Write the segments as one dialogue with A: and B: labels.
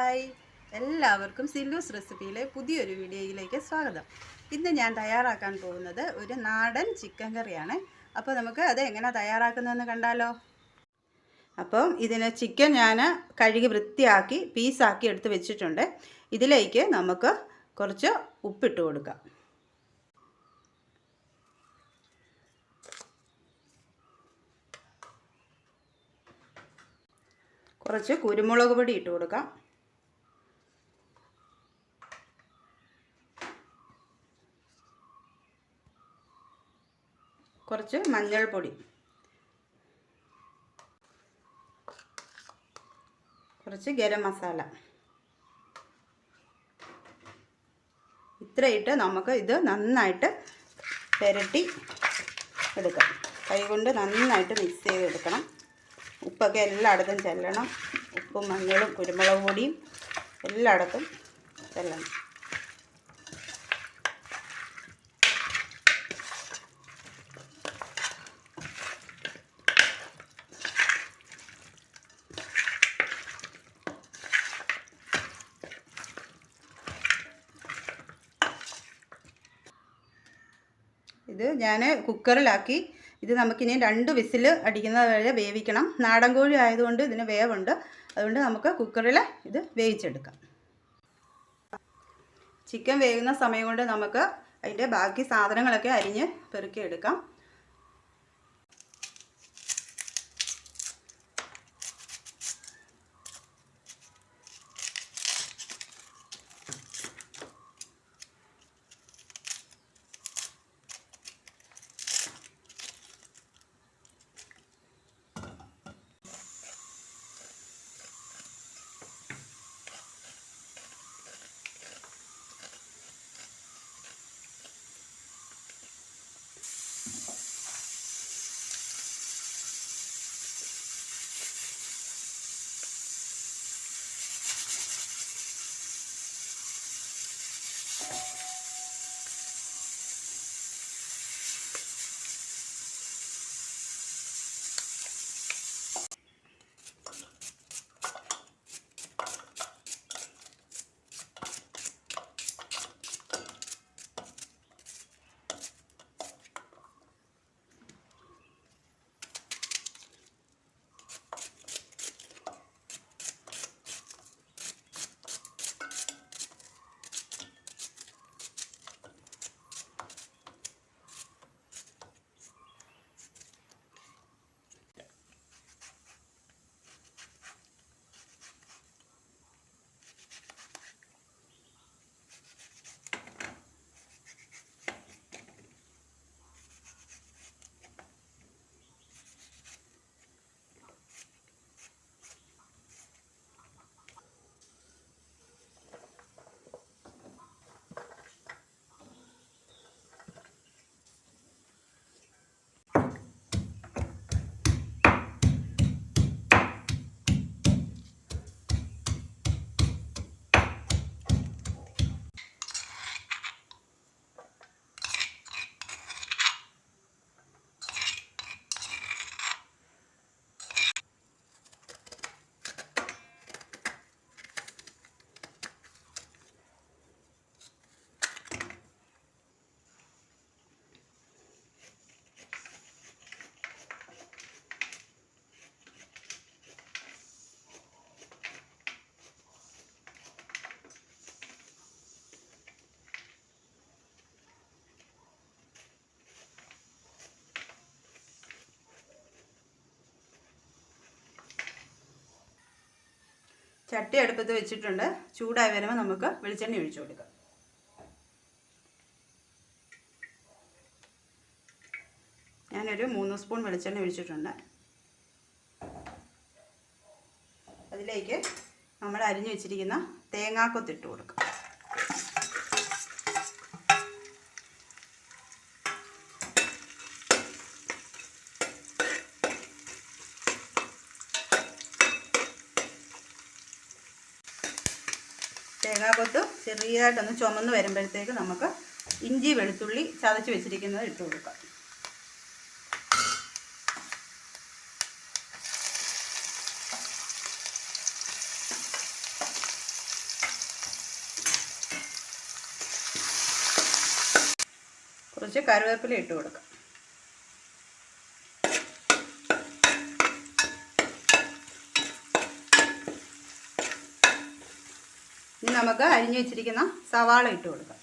A: Hi, എല്ലാവർക്കും സില്ലൂസ് റെസിപ്പിയിലെ പുതിയൊരു വീഡിയോയിലേക്ക് സ്വാഗതം. ഇന്ന് ഞാൻ തയ്യാറാക്കാൻ പോകുന്നത് ഒരു നാടൻ ചിക്കൻ കറിയാണ്. അപ്പോൾ നമുക്ക് അത് എങ്ങനെ തയ്യാറാക്കുന്നതെന്ന് കണ്ടാലോ. അപ്പം ഇതിന് ചിക്കൻ ഞാൻ കഴുകി വൃത്തിയാക്കി പീസാക്കി എടുത്ത് വെച്ചിട്ടുണ്ട്. ഇതിലേക്ക് നമുക്ക് കുറച്ച് ഉപ്പിട്ട് കൊടുക്കാം. കുറച്ച് കുരുമുളക് പൊടി ഇട്ട് കൊടുക്കാം. കുറച്ച് മഞ്ഞൾപ്പൊടി, കുറച്ച് ഗരം മസാല. ഇത്രയിട്ട് നമുക്ക് ഇത് നന്നായിട്ട് പുരട്ടി എടുക്കാം. കൈകൊണ്ട് നന്നായിട്ട് മിക്സ് ചെയ്തെടുക്കണം. ഉപ്പൊക്കെ എല്ലായിടത്തും ചെല്ലണം. ഉപ്പും മഞ്ഞളും കുരുമുളക് പൊടിയും എല്ലായിടത്തും ചെല്ലണം. ഇത് ഞാൻ കുക്കറിലാക്കി. ഇത് നമുക്കിനി 2 വിസിൽ അടിക്കുന്നത് വരെ വേവിക്കണം. നാടൻ കോഴി ആയതുകൊണ്ട് ഇതിന് വേവുണ്ട്. അതുകൊണ്ട് നമുക്ക് കുക്കറിൽ ഇത് വേവിച്ചെടുക്കാം. ചിക്കൻ വേകുന്ന സമയം കൊണ്ട് നമുക്ക് അതിൻ്റെ ബാക്കി സാധനങ്ങളൊക്കെ അരിഞ്ഞ് പെറുക്കിയെടുക്കാം. ചട്ടി അടുപ്പത്ത് വെച്ചിട്ടുണ്ട്. ചൂടായി വരുമ്പോൾ നമുക്ക് വെളിച്ചെണ്ണ ഒഴിച്ചു കൊടുക്കാം. ഞാനൊരു 3 സ്പൂൺ വെളിച്ചെണ്ണ ഒഴിച്ചിട്ടുണ്ട്. അതിലേക്ക് നമ്മൾ അരിഞ്ഞു വെച്ചിരിക്കുന്ന തേങ്ങാക്കൊത്തിട്ട് കൊടുക്കാം. തേങ്ങാക്കൊത്ത് ചെറിയതായിട്ടൊന്ന് ചുമന്ന് വരുമ്പോഴത്തേക്ക് നമുക്ക് ഇഞ്ചി വെളുത്തുള്ളി ചതച്ച് വെച്ചിരിക്കുന്നത് ഇട്ട് കൊടുക്കാം. കുറച്ച് കറിവേപ്പില ഇട്ട് കൊടുക്കാം. ഇനി നമുക്ക് അരിഞ്ഞു വെച്ചിരിക്കുന്ന സവാള ഇട്ട് കൊടുക്കാം.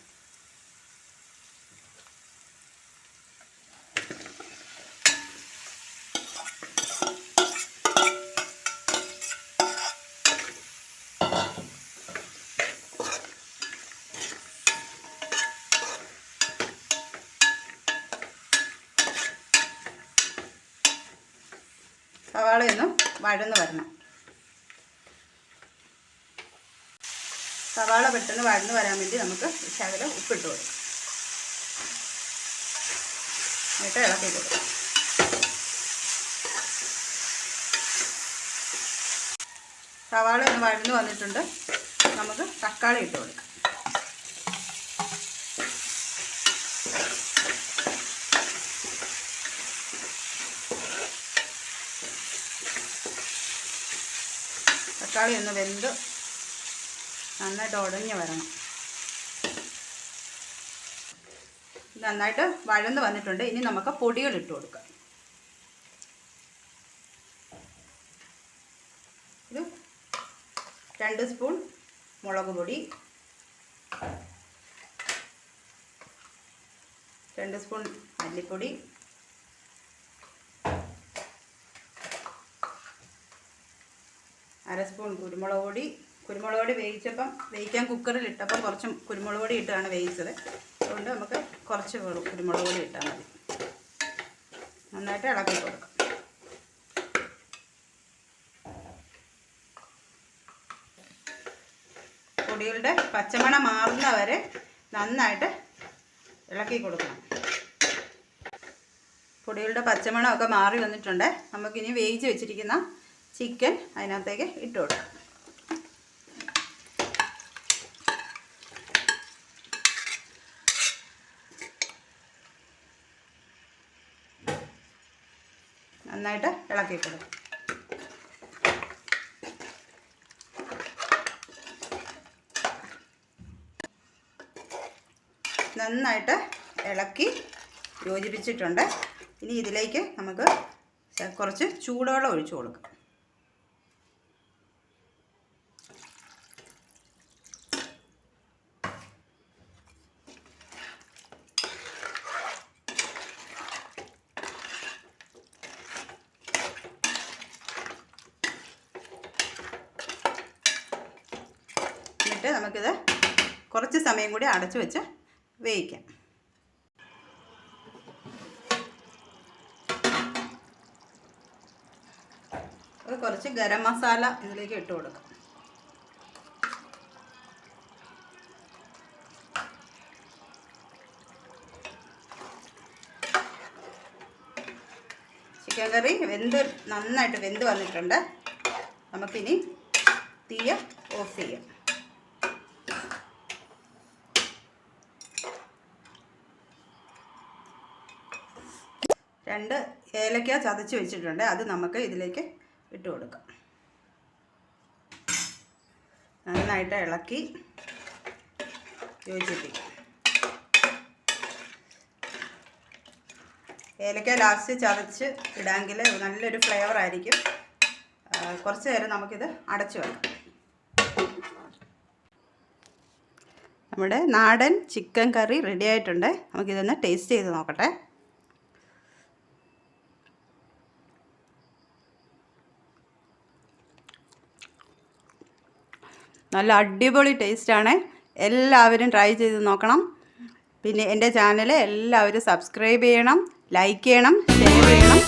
A: സവാളയൊന്നും വഴന്ന് വരണം. സവാള പെട്ടെന്ന് വഴന്ന് വരാൻ വേണ്ടി നമുക്ക് ശകലം ഉപ്പിട്ട് കൊടുക്കാം. എന്നിട്ട് ഇളക്കി കൊടുക്കാം. സവാള ഒന്ന് വഴന്ന് വന്നിട്ടുണ്ട്. നമുക്ക് തക്കാളി ഇട്ട് കൊടുക്കാം. തക്കാളി ഒന്ന് വെന്ത് നന്നായിട്ട് ഉടഞ്ഞ് വരണം. നന്നായിട്ട് വഴന്ന് വന്നിട്ടുണ്ട്. ഇനി നമുക്ക് പൊടികൾ ഇട്ട് കൊടുക്കാം. ഇത് 2 സ്പൂൺ മുളക് പൊടി, 2 സ്പൂൺ മല്ലിപ്പൊടി, 1/2 സ്പൂൺ കുരുമുളക് പൊടി. കുരുമുളക് പൊടി വേവിക്കാൻ കുക്കറിൽ ഇട്ടപ്പം കുറച്ച് കുരുമുളക് പൊടി ഇട്ടാണ് വേവിച്ചത്. അതുകൊണ്ട് നമുക്ക് കുറച്ച് കുരുമുളക് പൊടി ഇട്ടാൽ മതി. നന്നായിട്ട് ഇളക്കി കൊടുക്കാം. പൊടികളുടെ പച്ചമണം മാറുന്ന വരെ നന്നായിട്ട് ഇളക്കി കൊടുക്കണം. പൊടികളുടെ പച്ചമണമൊക്കെ മാറി വന്നിട്ടുണ്ട്. നമുക്കിനി വേവിച്ച് വെച്ചിരിക്കുന്ന ചിക്കൻ അതിനകത്തേക്ക് ഇട്ട് കൊടുക്കാം. നന്നായിട്ട് ഇളക്കി കൊടുക്കും. നന്നായിട്ട് ഇളക്കി യോജിപ്പിച്ചിട്ടുണ്ട്. ഇനി ഇതിലേക്ക് നമുക്ക് കുറച്ച് ചൂടുവെള്ളം ഒഴിച്ചു കൊടുക്കാം. എന്നിട്ട് നമുക്കിത് കുറച്ച് സമയം കൂടി അടച്ചു വെച്ച് വേവിക്കാം. കുറച്ച് ഗരം മസാല ഇതിലേക്ക് ഇട്ട് കൊടുക്കാം. ചിക്കൻ കറി നന്നായിട്ട് വെന്ത് വന്നിട്ടുണ്ട്. നമുക്കിനി തീയ ഓഫ് ചെയ്യാം. 2 ഏലക്ക ചതച്ച് വെച്ചിട്ടുണ്ട്. അത് നമുക്ക് ഇതിലേക്ക് ഇട്ട് കൊടുക്കാം. നന്നായിട്ട് ഇളക്കി യോജിപ്പിക്കാം. ഏലക്ക ലാസ്റ്റ് ചതച്ച് ഇടാമെങ്കിൽ നല്ലൊരു ഫ്ലേവർ ആയിരിക്കും. കുറച്ച് നേരം നമുക്കിത് അടച്ചു വെക്കാം. നമ്മുടെ നാടൻ ചിക്കൻ കറി റെഡി ആയിട്ടുണ്ട്. നമുക്കിതൊന്ന് ടേസ്റ്റ് ചെയ്ത് നോക്കട്ടെ. നല്ല അടിപൊളി ടേസ്റ്റാണ്. എല്ലാവരും ട്രൈ ചെയ്ത് നോക്കണം. പിന്നെ എൻ്റെ ചാനൽ എല്ലാവരും സബ്സ്ക്രൈബ് ചെയ്യണം, ലൈക്ക് ചെയ്യണം, ഷെയർ ചെയ്യണം.